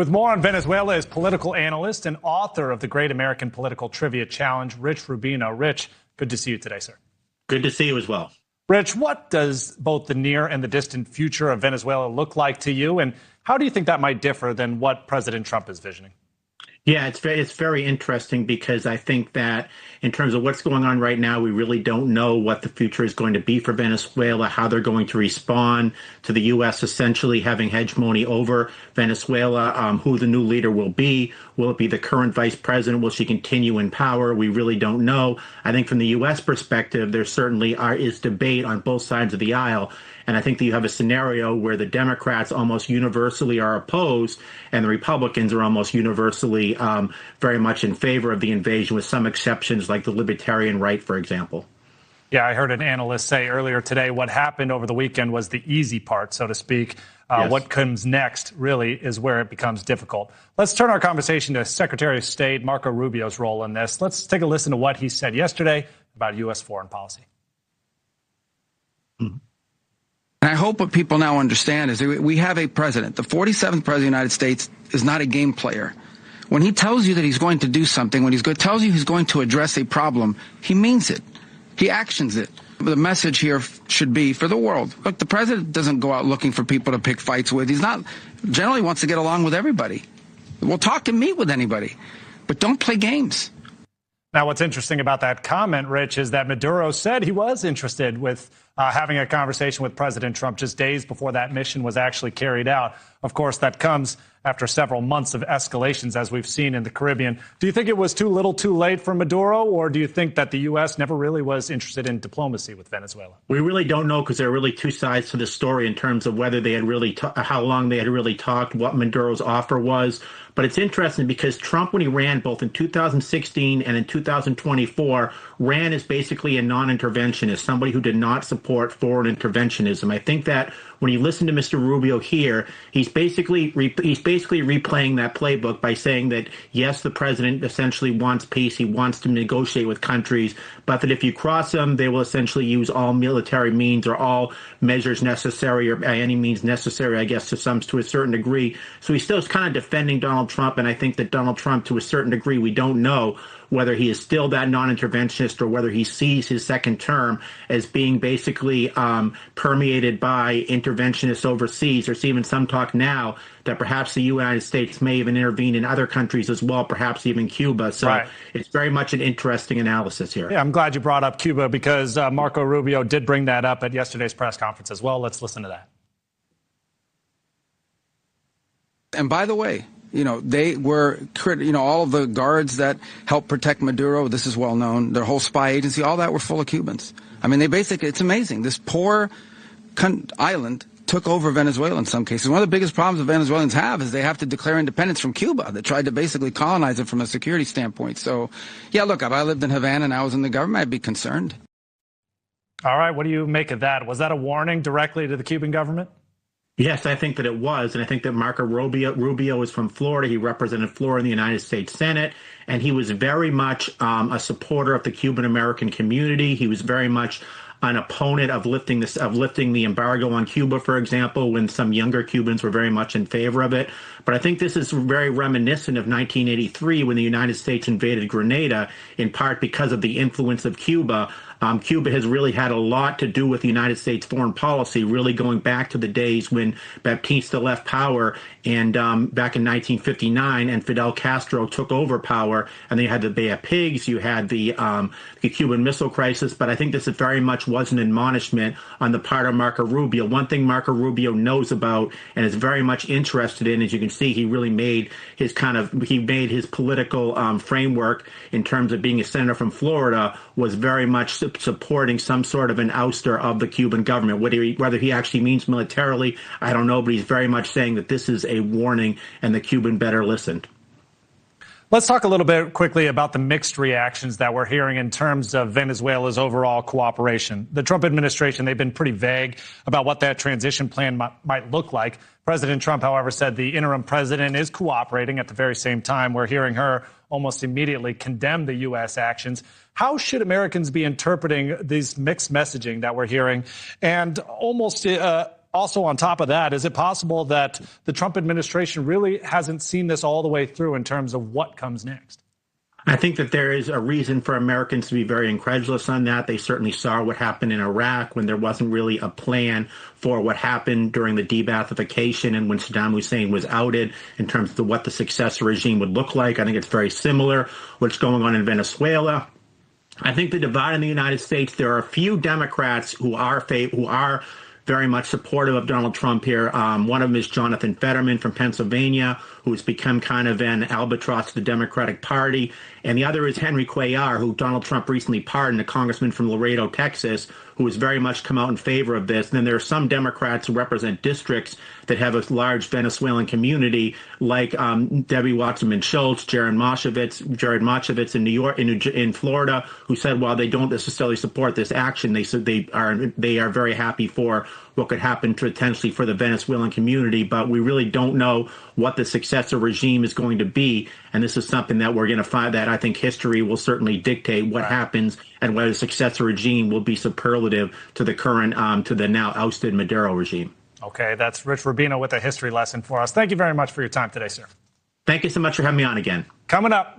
With more on Venezuela is political analyst and author of the Great American Political Trivia Challenge, Rich Rubino. Rich, good to see you today, sir. Good to see you as well. Rich, what does both the near and the distant future of Venezuela look like to you, and how do you think that might differ than what President Trump is visioning? Yeah, it's very interesting because I think that in terms of what's going on right now, we really don't know what the future is going to be for Venezuela, how they're going to respond to the U.S. essentially having hegemony over Venezuela, who the new leader will be. Will it be the current vice president? Will she continue in power? We really don't know. I think from the U.S. perspective, there certainly is debate on both sides of the aisle. And I think that you have a scenario where the Democrats almost universally are opposed and the Republicans are almost universally very much in favor of the invasion, with some exceptions like the libertarian right, for example. Yeah, I heard an analyst say earlier today what happened over the weekend was the easy part, so to speak. Yes. What comes next really is where it becomes difficult. Let's turn our conversation to Secretary of State Marco Rubio's role in this. Let's take a listen to what he said yesterday about U.S. foreign policy. Mm-hmm. And I hope what people now understand is that we have a president. The 47th president of the United States is not a game player. When he tells you that he's going to do something, when tells you he's going to address a problem, he means it. He actions it. The message here should be for the world. Look, the president doesn't go out looking for people to pick fights with. He's not generally wants to get along with everybody. We'll talk and meet with anybody, but don't play games. Now, what's interesting about that comment, Rich, is that Maduro said he was interested with having a conversation with President Trump just days before that mission was actually carried out. Of course, that comes after several months of escalations, as we've seen in the Caribbean. Do you think it was too little too late for Maduro, or do you think that the U.S. never really was interested in diplomacy with Venezuela? We really don't know, because there are really two sides to the story in terms of whether they had really how long they had really talked, what Maduro's offer was. But it's interesting because Trump, when he ran both in 2016 and in 2024, ran as basically a non-interventionist, somebody who did not support foreign interventionism. I think that when you listen to Mr. Rubio here, he's basically replaying that playbook by saying that, yes, the president essentially wants peace. He wants to negotiate with countries, but that if you cross them, they will essentially use all military means or all measures necessary, or by any means necessary, I guess, to a certain degree. So he's still kind of defending Donald Trump, and I think that Donald Trump, to a certain degree, we don't know whether he is still that non-interventionist or whether he sees his second term as being basically permeated by interventionists overseas. There's even some talk now that perhaps the United States may even intervene in other countries as well, perhaps even Cuba. So right. It's very much an interesting analysis here. Yeah, I'm glad you brought up Cuba, because Marco Rubio did bring that up at yesterday's press conference as well. Let's listen to that. And by the way, they were, all of the guards that helped protect Maduro, this is well known, their whole spy agency, all that were full of Cubans. I mean, it's amazing. This poor island took over Venezuela in some cases. One of the biggest problems the Venezuelans have is they have to declare independence from Cuba. They tried to basically colonize it from a security standpoint. So, yeah, look, if I lived in Havana and I was in the government, I'd be concerned. All right, what do you make of that? Was that a warning directly to the Cuban government? Yes, I think that it was, and I think that Marco Rubio is from Florida. He represented Florida in the United States Senate, and he was very much a supporter of the Cuban-American community. He was very much an opponent of lifting the embargo on Cuba, for example, when some younger Cubans were very much in favor of it. But I think this is very reminiscent of 1983, when the United States invaded Grenada, in part because of the influence of Cuba. Cuba has really had a lot to do with the United States foreign policy, really going back to the days when Baptista left power and back in 1959, and Fidel Castro took over power, and then you had the Bay of Pigs, you had the Cuban Missile Crisis. But I think this very much was an admonishment on the part of Marco Rubio. One thing Marco Rubio knows about and is very much interested in, as you can see, he really made his political framework in terms of being a senator from Florida, was very much supporting some sort of an ouster of the Cuban government. Whether he actually means militarily, I don't know, but he's very much saying that this is a warning and the Cuban better listen. Let's talk a little bit quickly about the mixed reactions that we're hearing in terms of Venezuela's overall cooperation. The Trump administration, they've been pretty vague about what that transition plan might look like. President Trump, however, said the interim president is cooperating. At the very same time, we're hearing her almost immediately condemn the U.S. actions. How should Americans be interpreting these mixed messaging that we're hearing? And almost also on top of that, is it possible that the Trump administration really hasn't seen this all the way through in terms of what comes next? I think that there is a reason for Americans to be very incredulous on that. They certainly saw what happened in Iraq when there wasn't really a plan for what happened during the de-Baathification and when Saddam Hussein was outed in terms of what the successor regime would look like. I think it's very similar what's going on in Venezuela. I think the divide in the United States, there are a few Democrats who are very much supportive of Donald Trump here. One of them is Jonathan Fetterman from Pennsylvania, who has become kind of an albatross to the Democratic Party. And the other is Henry Cuellar, who Donald Trump recently pardoned, a congressman from Laredo, Texas, who has very much come out in favor of this. And then there are some Democrats who represent districts that have a large Venezuelan community, like Debbie Wasserman Schultz, Jared Moshevitz in New York, in Florida, who said while they don't necessarily support this action, they said they are very happy for what could happen potentially for the Venezuelan community. But we really don't know what the successor regime is going to be. And this is something that we're going to find that I think history will certainly dictate what happens and whether the successor regime will be superlative to the current, to the now ousted Maduro regime. Okay, that's Rich Rubino with a history lesson for us. Thank you very much for your time today, sir. Thank you so much for having me on again. Coming up.